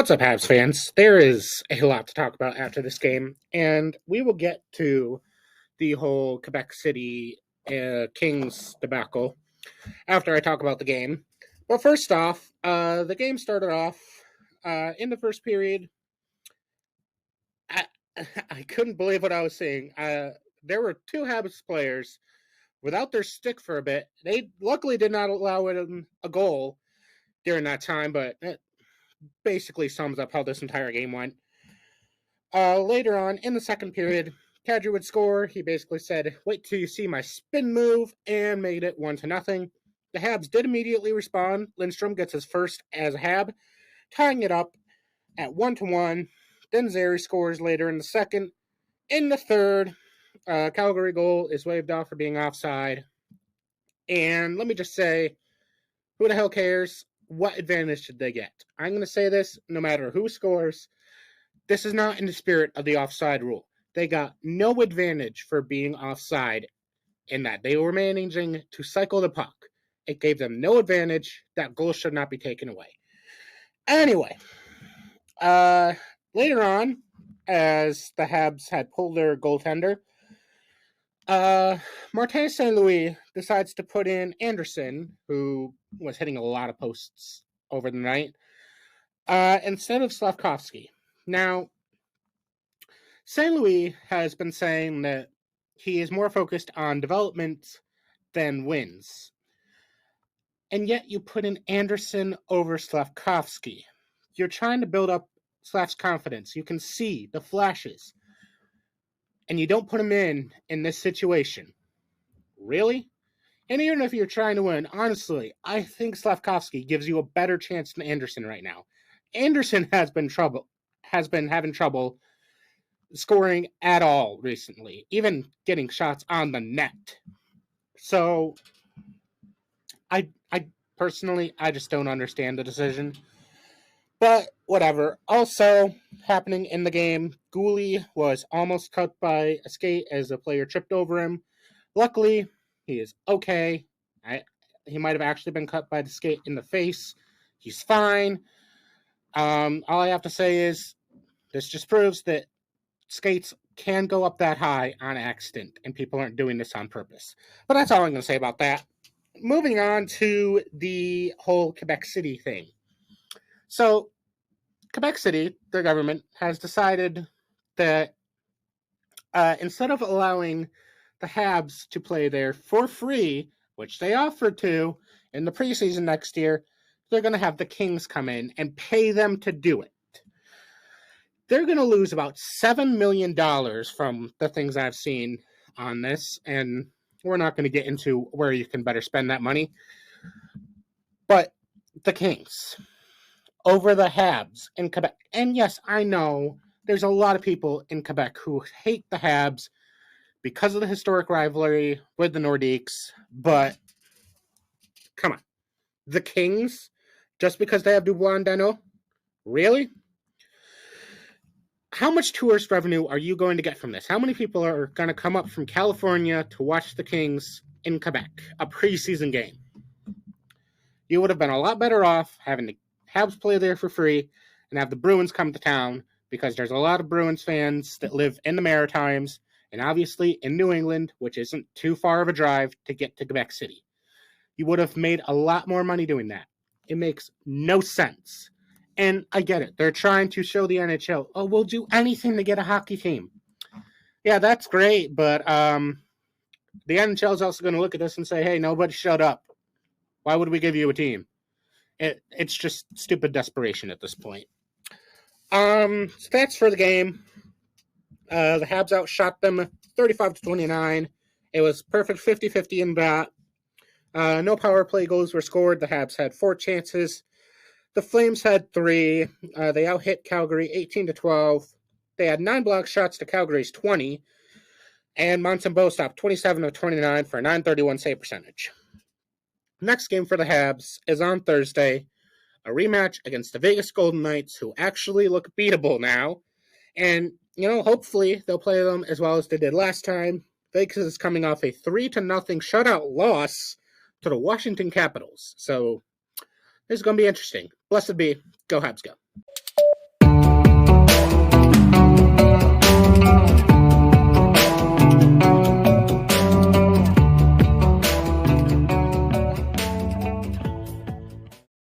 What's up, Habs fans? There is a lot to talk about after this game, and we will get to the whole Quebec City Kings debacle after I talk about the game. But first off, the game started off in the first period. I, I couldn't believe what I was seeing. There were two Habs players without their stick for a bit. They luckily did not allow it a goal during that time, but basically sums up how this entire game went. Later on in the second period, Kadri would score. He basically said, "Wait till you see my spin move," and made it 1-0. The Habs did immediately respond. Lindstrom gets his first as a Hab, tying it up at 1-1. Then Zary scores later in the second. In the third, Calgary goal is waved off for being offside. And let me just say, who the hell cares? What advantage should they get? I'm going to say this no matter who scores. This is not in the spirit of the offside rule. They got no advantage for being offside in that they were managing to cycle the puck. It gave them no advantage. That goal should not be taken away. Anyway, later on, as the Habs had pulled their goaltender, Martin St. Louis decides to put in Anderson, who was hitting a lot of posts over the night, instead of Slavkovsky. Now, St. Louis has been saying that he is more focused on development than wins. And yet you put in Anderson over Slavkovsky. You're trying to build up Slav's confidence. You can see the flashes. And you don't put him in this situation. Really? And even if you're trying to win, honestly, I think Slavkovsky gives you a better chance than Anderson right now. Anderson has been having trouble scoring at all recently, even getting shots on the net. So I personally, I just don't understand the decision. But whatever. Also happening in the game, Gouli was almost cut by a skate as a player tripped over him. Luckily, he is okay. He might have actually been cut by the skate in the face. He's fine. All I have to say is this just proves that skates can go up that high on accident, and people aren't doing this on purpose. But that's all I'm going to say about that. Moving on to the whole Quebec City thing. So, Quebec City, their government, has decided that instead of allowing the Habs to play there for free, which they offered to in the preseason next year, they're going to have the Kings come in and pay them to do it. They're going to lose about $7 million from the things I've seen on this, and we're not going to get into where you can better spend that money. But the Kings over the Habs in Quebec. And yes, I know there's a lot of people in Quebec who hate the Habs because of the historic rivalry with the Nordiques, but come on. The Kings, just because they have Dubois and Dano? Really? How much tourist revenue are you going to get from this? How many people are going to come up from California to watch the Kings in Quebec, a preseason game? You would have been a lot better off having the Habs play there for free and have the Bruins come to town, because there's a lot of Bruins fans that live in the Maritimes and obviously in New England, which isn't too far of a drive to get to Quebec City. You would have made a lot more money doing that. It makes no sense. And I get it. They're trying to show the NHL, oh, we'll do anything to get a hockey team. Yeah, that's great, but the NHL is also going to look at this and say, hey, nobody shut up. Why would we give you a team? It's just stupid desperation at this point. So that's for the game. The Habs outshot them 35-29. It was perfect 50-50 in that. No power play goals were scored. The Habs had 4 chances. The Flames had 3. They out-hit Calgary 18-12. They had 9 block shots to Calgary's 20. And Montembeault stopped 27 of 29 for a .931 save percentage. Next game for the Habs is on Thursday. A rematch against the Vegas Golden Knights, who actually look beatable now. And, hopefully they'll play them as well as they did last time. Vegas is coming off a 3-0 shutout loss to the Washington Capitals. So this is going to be interesting. Blessed be. Go Habs, go.